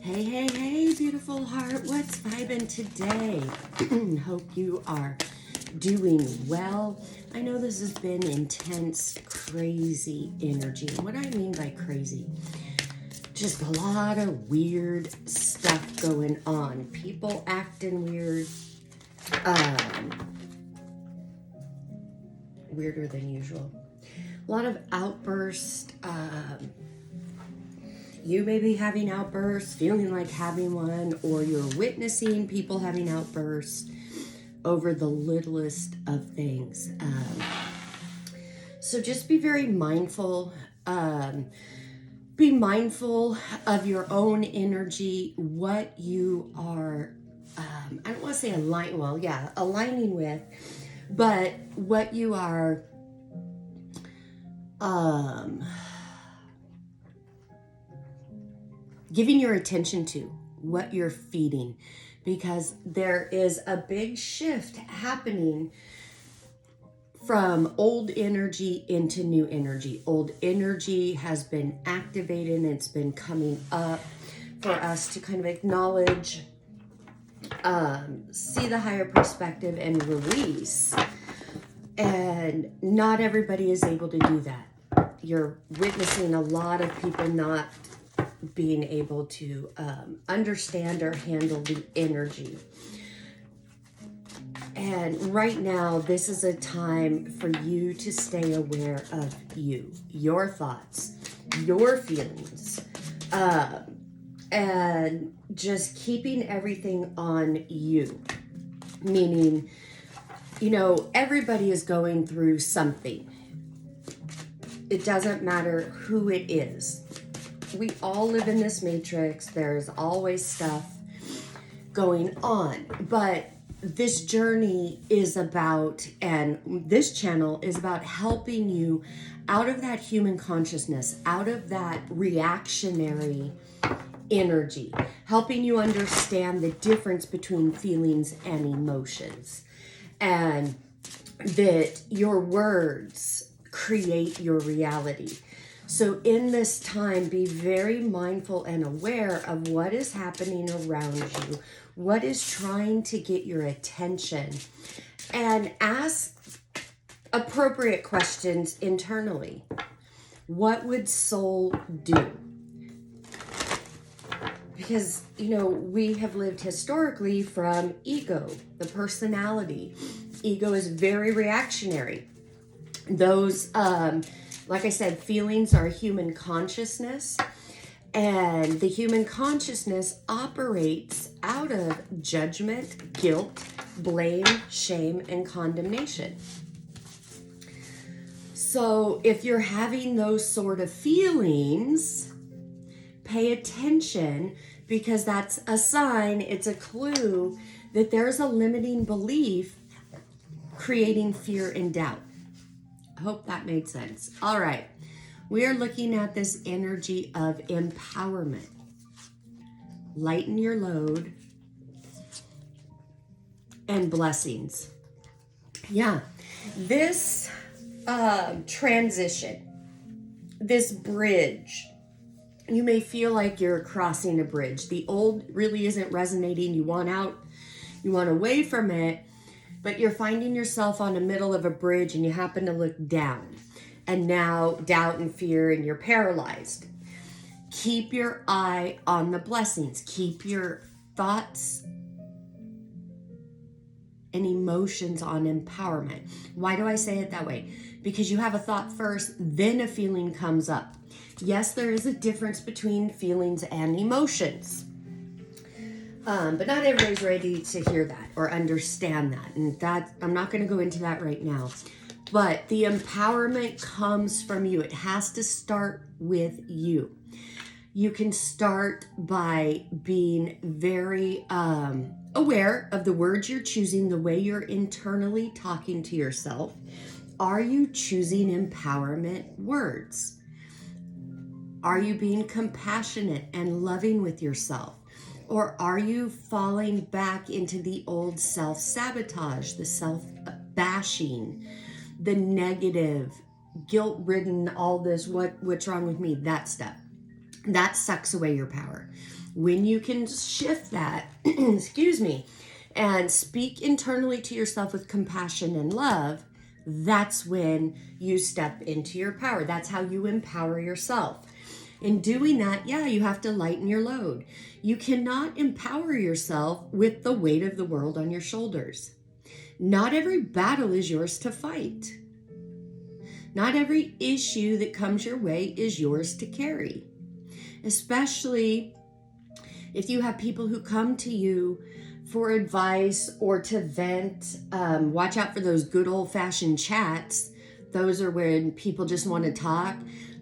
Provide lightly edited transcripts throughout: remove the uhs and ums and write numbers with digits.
Hey, hey, hey, beautiful heart. What's vibing today? Hope you are doing well. I know this has been intense, crazy energy. What I mean by crazy, just a lot of weird stuff going on. People acting weird, weirder than usual. A lot of outbursts. You may be having outbursts, feeling like having one, or you're witnessing people having outbursts over the littlest of things. So just be very mindful. Be mindful of your own energy, what you are, I don't want to say aligning with, but what you are, giving your attention to, what you're feeding, because there is a big shift happening from old energy into new energy. Old energy has been activated and it's been coming up for us to kind of acknowledge, see the higher perspective and release. And not everybody is able to do that. You're witnessing a lot of people not being able to understand or handle the energy. And right now, this is a time for you to stay aware of you, your thoughts, your feelings, and just keeping everything on you. Meaning, everybody is going through something. It doesn't matter who it is. We all live in this matrix. There's always stuff going on. But this journey is about, and this channel is about helping you out of that human consciousness, out of that reactionary energy, helping you understand the difference between feelings and emotions, and that your words create your reality. So in this time, be very mindful and aware of what is happening around you, what is trying to get your attention, and ask appropriate questions internally. What would soul do? Because, we have lived historically from ego, the personality. Ego is very reactionary. Those, like I said, feelings are human consciousness, and the human consciousness operates out of judgment, guilt, blame, shame, and condemnation. So if you're having those sort of feelings, pay attention, because that's a sign, it's a clue that there's a limiting belief creating fear and doubt. I hope that made sense. All right. We are looking at this energy of empowerment. Lighten your load and blessings. Yeah. This transition, this bridge, you may feel like you're crossing a bridge. The old really isn't resonating. You want out, you want away from it. But you're finding yourself on the middle of a bridge and you happen to look down. And now doubt and fear and you're paralyzed. Keep your eye on the blessings. Keep your thoughts and emotions on empowerment. Why do I say it that way? Because you have a thought first, then a feeling comes up. Yes, there is a difference between feelings and emotions. But not everybody's ready to hear that or understand that. And that, I'm not going to go into that right now. But the empowerment comes from you. It has to start with you. You can start by being very aware of the words you're choosing, the way you're internally talking to yourself. Are you choosing empowerment words? Are you being compassionate and loving with yourself? Or are you falling back into the old self-sabotage, the self-bashing, the negative, guilt-ridden, all this, what's wrong with me, that stuff? That sucks away your power. When you can shift that, excuse me, and speak internally to yourself with compassion and love, that's when you step into your power. That's how you empower yourself. In doing that, yeah, you have to lighten your load. You cannot empower yourself with the weight of the world on your shoulders. Not every battle is yours to fight. Not every issue that comes your way is yours to carry. Especially if you have people who come to you for advice or to vent. Watch out for those good old-fashioned chats. Those are when people just want to talk,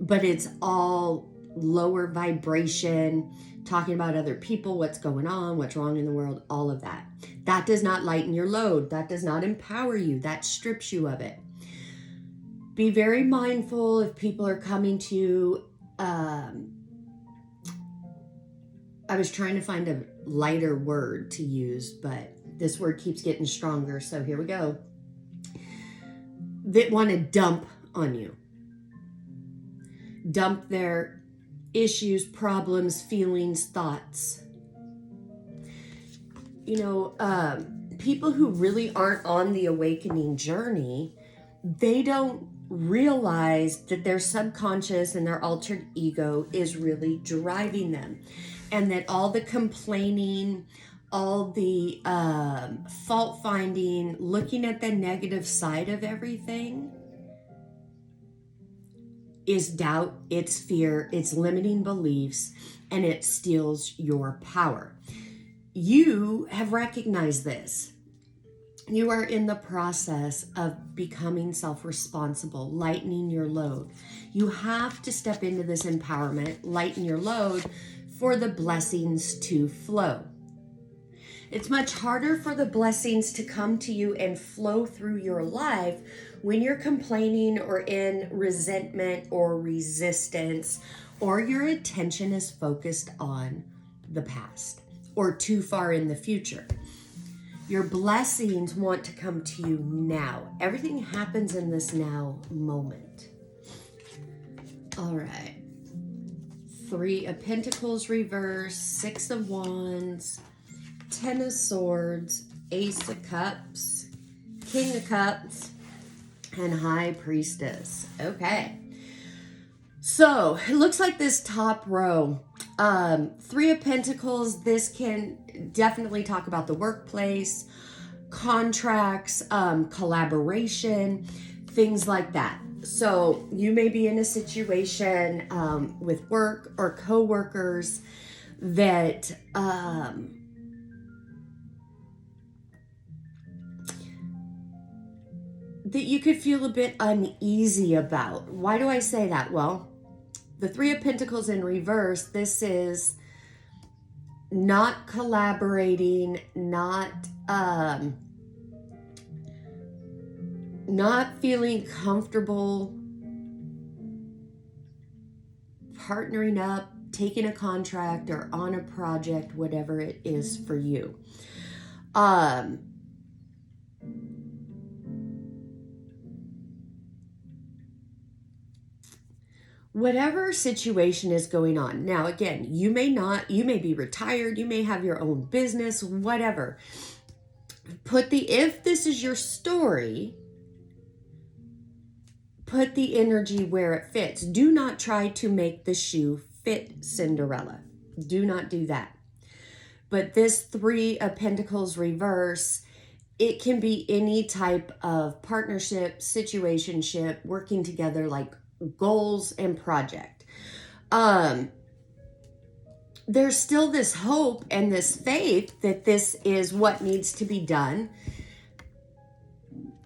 but it's all lower vibration, talking about other people, what's going on, what's wrong in the world, all of that. That does not lighten your load. That does not empower you. That strips you of it. Be very mindful if people are coming to you. I was trying to find a lighter word to use, but this word keeps getting stronger, so here we go. That want to dump on you. Dump their issues, problems, feelings, thoughts. You know, people who really aren't on the awakening journey, they don't realize that their subconscious and their altered ego is really driving them. And that all the complaining, all the fault finding, looking at the negative side of everything is doubt, it's fear, it's limiting beliefs, and it steals your power. You have recognized this. You are in the process of becoming self-responsible, lightening your load. You have to step into this empowerment, lighten your load for the blessings to flow. It's much harder for the blessings to come to you and flow through your life when you're complaining or in resentment or resistance, or your attention is focused on the past or too far in the future. Your blessings want to come to you now. Everything happens in this now moment. All right. 3 of Pentacles reverse, 6 of Wands, 10 of Swords, Ace of Cups, King of Cups, and High Priestess. Okay. So it looks like this top row, 3 of Pentacles, this can definitely talk about the workplace, contracts, collaboration, things like that. So you may be in a situation with work or co-workers that that you could feel a bit uneasy about. Why do I say that? Well, the 3 of Pentacles in reverse, this is not collaborating, not feeling comfortable partnering up, taking a contract or on a project, whatever it is for you. Whatever situation is going on. Now, again, you may be retired, you may have your own business, whatever. If this is your story, put the energy where it fits. Do not try to make the shoe fit Cinderella. Do not do that. But this 3 of Pentacles reverse, it can be any type of partnership, situationship, working together, like goals and project. There's still this hope and this faith that this is what needs to be done.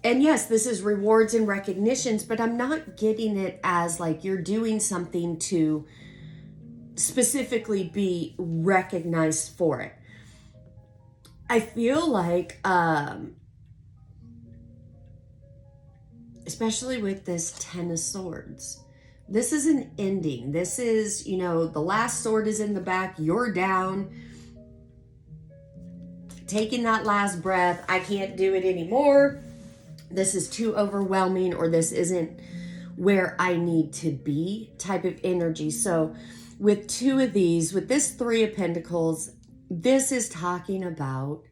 And yes, this is rewards and recognitions, but I'm not getting it as like you're doing something to specifically be recognized for it. I feel like, especially with this 10 of Swords, this is an ending. This is, the last sword is in the back. You're down, taking that last breath. I can't do it anymore. This is too overwhelming, or this isn't where I need to be type of energy. So with two of these, with this Three of Pentacles, this is talking about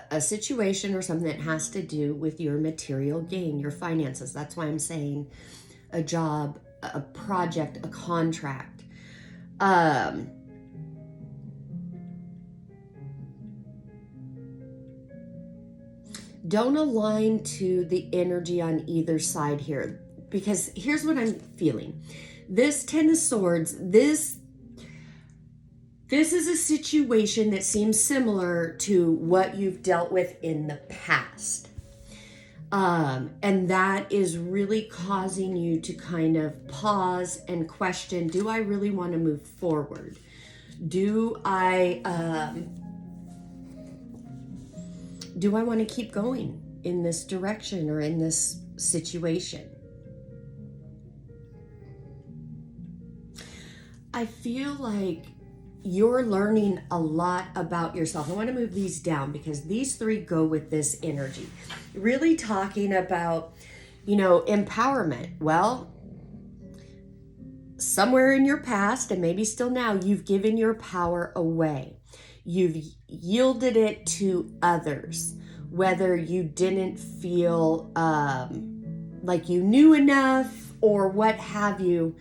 a situation or something that has to do with your material gain, your finances. That's why I'm saying a job, a project, a contract. Don't align to the energy on either side here, because here's what I'm feeling. This Ten of Swords, this is a situation that seems similar to what you've dealt with in the past. And that is really causing you to kind of pause and question, do I really want to move forward? Do I want to keep going in this direction or in this situation? I feel like you're learning a lot about yourself. I want to move these down because these three go with this energy. Really talking about, empowerment. Well, somewhere in your past, and maybe still now, you've given your power away. You've yielded it to others, whether you didn't feel like you knew enough or what have you.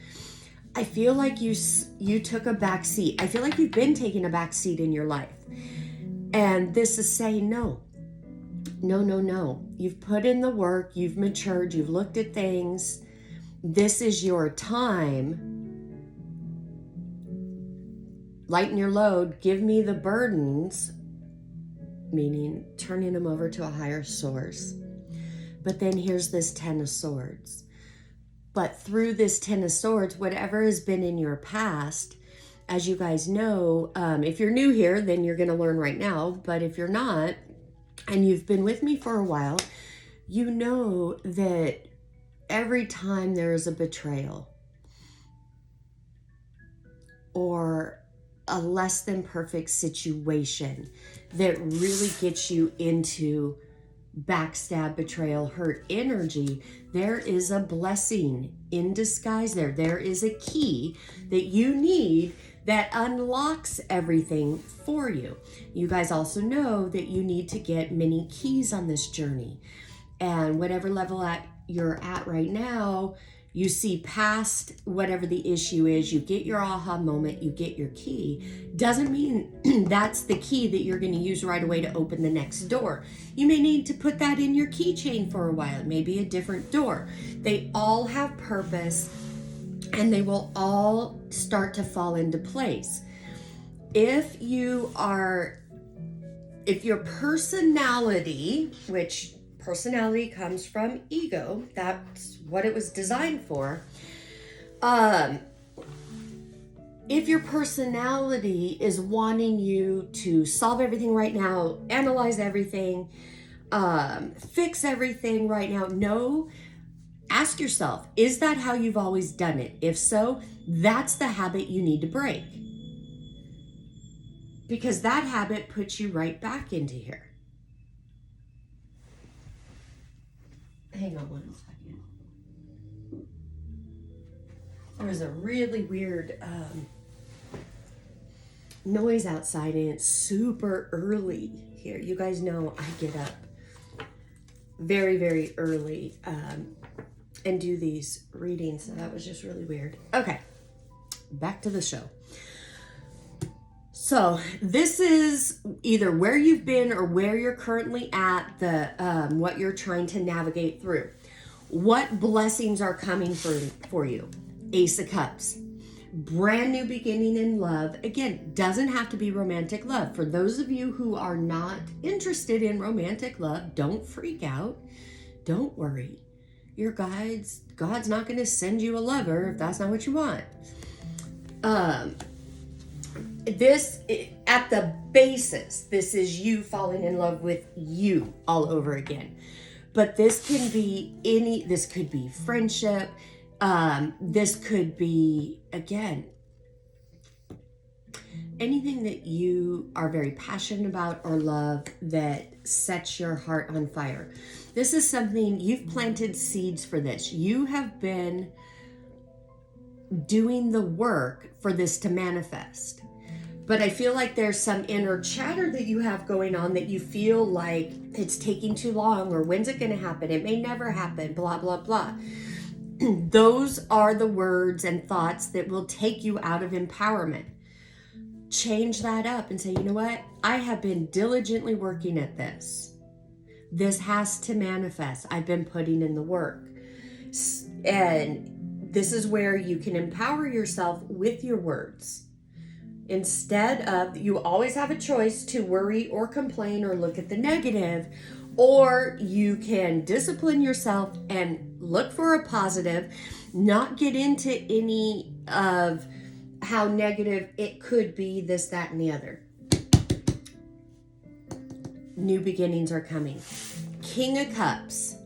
I feel like you took a back seat. I feel like you've been taking a back seat in your life. And this is saying no. No. You've put in the work. You've matured. You've looked at things. This is your time. Lighten your load. Give me the burdens, meaning turning them over to a higher source. But then here's this Ten of Swords. But through this Ten of Swords, whatever has been in your past, as you guys know, if you're new here, then you're going to learn right now. But if you're not, and you've been with me for a while, you know that every time there is a betrayal or a less than perfect situation that really gets you into backstab, betrayal, hurt energy, there is a blessing in disguise there. There is a key that you need that unlocks everything for you. You guys also know that you need to get many keys on this journey. And whatever level you're at right now, you see past whatever the issue is, you get your aha moment, you get your key. Doesn't mean that's the key that you're going to use right away to open the next door. You may need to put that in your keychain for a while. It may be a different door. They all have purpose and they will all start to fall into place. If your personality, which personality comes from ego, that's what it was designed for. If your personality is wanting you to solve everything right now, analyze everything, fix everything right now, ask yourself, is that how you've always done it? If so, that's the habit you need to break. Because that habit puts you right back into here. Hang on one second. There was a really weird noise outside and it's super early here. You guys know I get up very, very early and do these readings. So that was just really weird. Okay, back to the show. So this is either where you've been or where you're currently at, what you're trying to navigate through. What blessings are coming for you? Ace of Cups. Brand new beginning in love. Again, doesn't have to be romantic love. For those of you who are not interested in romantic love, don't freak out. Don't worry. Your God's not going to send you a lover if that's not what you want. This, at the basis, this is you falling in love with you all over again. But this can be this could be friendship. This could be, again, anything that you are very passionate about or love that sets your heart on fire. This is something you've planted seeds for this. You have been doing the work for this to manifest. But I feel like there's some inner chatter that you have going on that you feel like it's taking too long, or when's it going to happen? It may never happen, blah, blah, blah. Those are the words and thoughts that will take you out of empowerment. Change that up and say, you know what? I have been diligently working at this. This has to manifest. I've been putting in the work. And this is where you can empower yourself with your words. Instead of, you always have a choice to worry or complain or look at the negative, or you can discipline yourself and look for a positive, not get into any of how negative it could be, this, that, and the other. New beginnings are coming. King of Cups.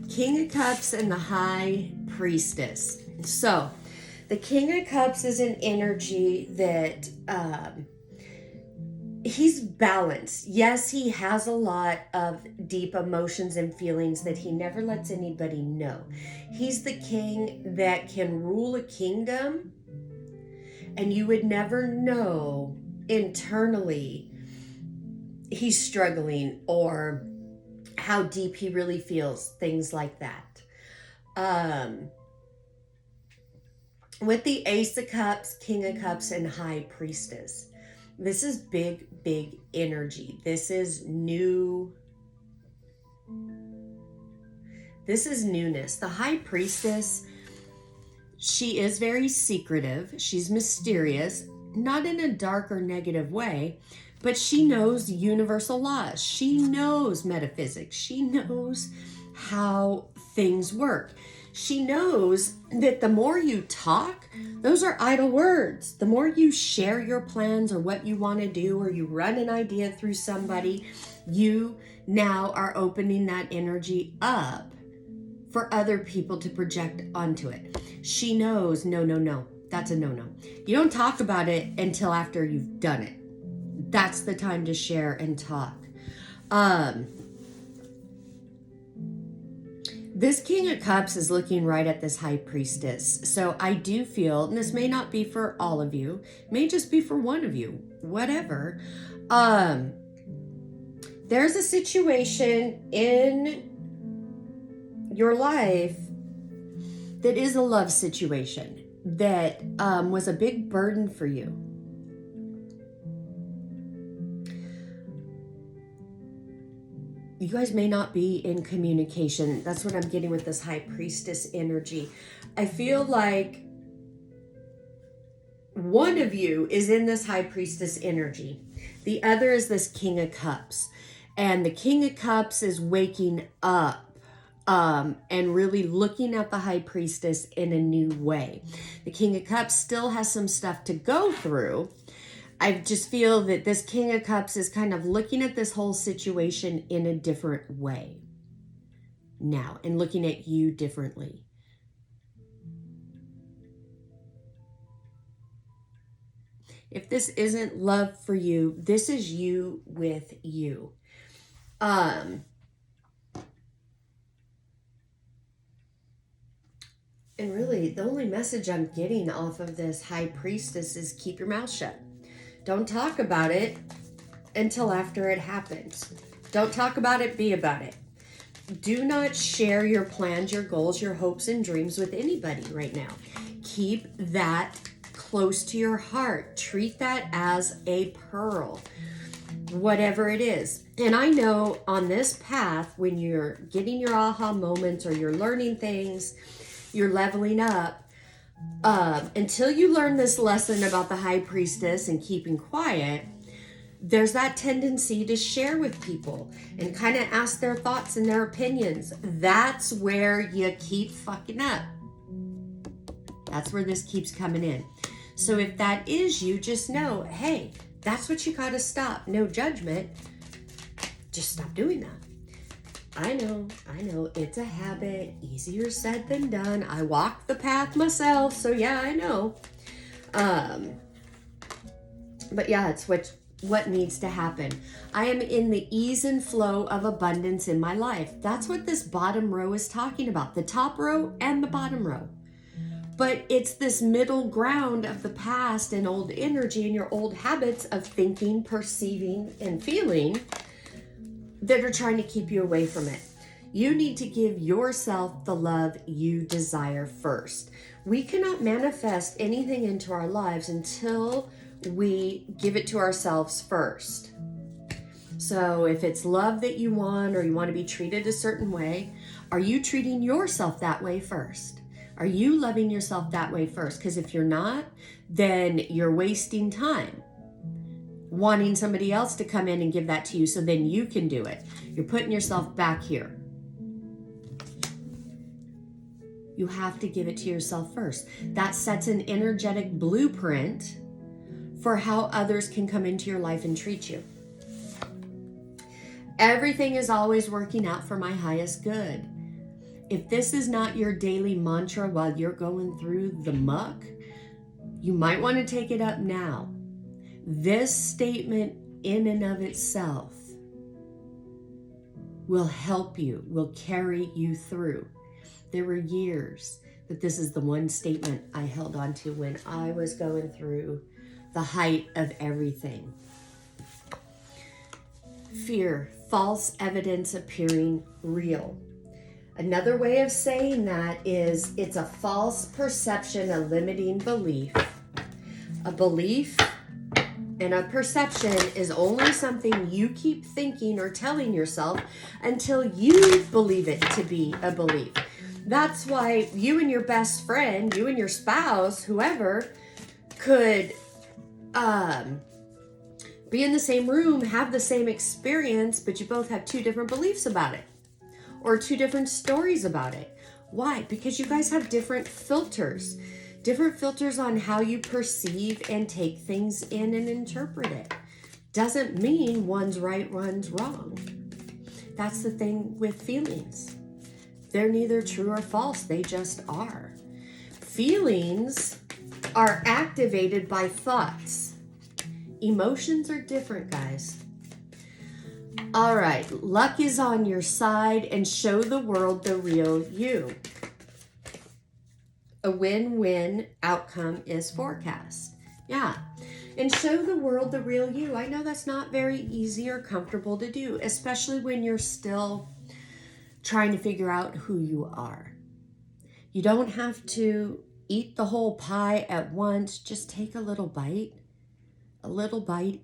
King of Cups and the High Priestess. So, the King of Cups is an energy that he's balanced. Yes, he has a lot of deep emotions and feelings that he never lets anybody know. He's the king that can rule a kingdom, and you would never know internally he's struggling or how deep he really feels, things like that. With the Ace of Cups, King of Cups, and High Priestess, this is big, big energy. This is new. This is newness. The High Priestess, she is very secretive. She's mysterious, not in a dark or negative way, but she knows universal laws. She knows metaphysics. She knows how things work. She knows that the more you talk, those are idle words. The more you share your plans or what you want to do, or you run an idea through somebody, you now are opening that energy up for other people to project onto it. She knows, no, that's a no. You don't talk about it until after you've done it. That's the time to share and talk. This King of Cups is looking right at this High Priestess. So I do feel, and this may not be for all of you, may just be for one of you, whatever. There's a situation in your life that is a love situation that was a big burden for you. You guys may not be in communication. That's what I'm getting with this High Priestess energy. I feel like one of you is in this High Priestess energy. The other is this King of Cups. And the King of Cups is waking up and really looking at the High Priestess in a new way. The King of Cups still has some stuff to go through. I just feel that this King of Cups is kind of looking at this whole situation in a different way now, and looking at you differently. If this isn't love for you, this is you with you. And really, the only message I'm getting off of this High Priestess is keep your mouth shut. Don't talk about it until after it happens. Don't talk about it, be about it. Do not share your plans, your goals, your hopes, and dreams with anybody right now. Keep that close to your heart. Treat that as a pearl, whatever it is. And I know on this path, when you're getting your aha moments or you're learning things, you're leveling up, until you learn this lesson about the High Priestess and keeping quiet, there's that tendency to share with people and kind of ask their thoughts and their opinions. That's where you keep fucking up. That's where this keeps coming in. So if that is you, just know, hey, that's what you got to stop. No judgment. Just stop doing that. I know, it's a habit, easier said than done. I walk the path myself, so yeah, I know. But yeah, it's what needs to happen. I am in the ease and flow of abundance in my life. That's what this bottom row is talking about, the top row and the bottom row. But it's this middle ground of the past and old energy and your old habits of thinking, perceiving, and feeling that are trying to keep you away from it. You need to give yourself the love you desire first. We cannot manifest anything into our lives until we give it to ourselves first. So if it's love that you want, or you want to be treated a certain way, are you treating yourself that way first? Are you loving yourself that way first? Because if you're not, then you're wasting time wanting somebody else to come in and give that to you so then you can do it. You're putting yourself back here. You have to give it to yourself first. That sets an energetic blueprint for how others can come into your life and treat you. Everything is always working out for my highest good. If this is not your daily mantra while you're going through the muck, you might want to take it up now. This statement in and of itself will help you, will carry you through. There were years that this is the one statement I held on to when I was going through the height of everything. Fear, false evidence appearing real. Another way of saying that is it's a false perception, a limiting belief. A belief and a perception is only something you keep thinking or telling yourself until you believe it to be a belief. That's why you and your best friend, you and your spouse, whoever, could be in the same room, have the same experience, but you both have two different beliefs about it or two different stories about it. Why? Because you guys have different filters on how you perceive and take things in and interpret it. Doesn't mean one's right, one's wrong. That's the thing with feelings. They're neither true or false. They just are. Feelings are activated by thoughts. Emotions are different, guys. All right, luck is on your side and show the world the real you. A win-win outcome is forecast. Yeah, and show the world the real you. I know that's not very easy or comfortable to do, especially when you're still trying to figure out who you are. You don't have to eat the whole pie at once. Just take a little bite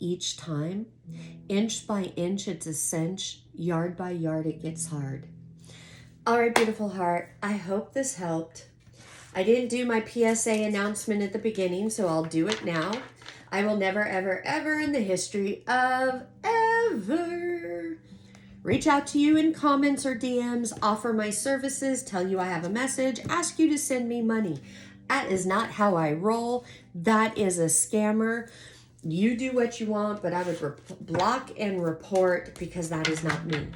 each time. Inch by inch, it's a cinch. Yard by yard, it gets hard. All right, beautiful heart. I hope this helped. I didn't do my PSA announcement at the beginning, so I'll do it now. I will never, ever, ever in the history of ever reach out to you in comments or DMs, offer my services, tell you I have a message, ask you to send me money. That is not how I roll. That is a scammer. You do what you want, but I would block and report because that is not me.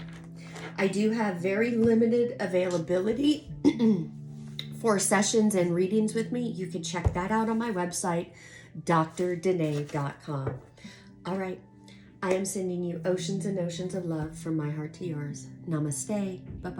I do have very limited availability for sessions and readings with me. You can check that out on my website, drdanae.com. All right. I am sending you oceans and oceans of love from my heart to yours. Namaste. Bye-bye.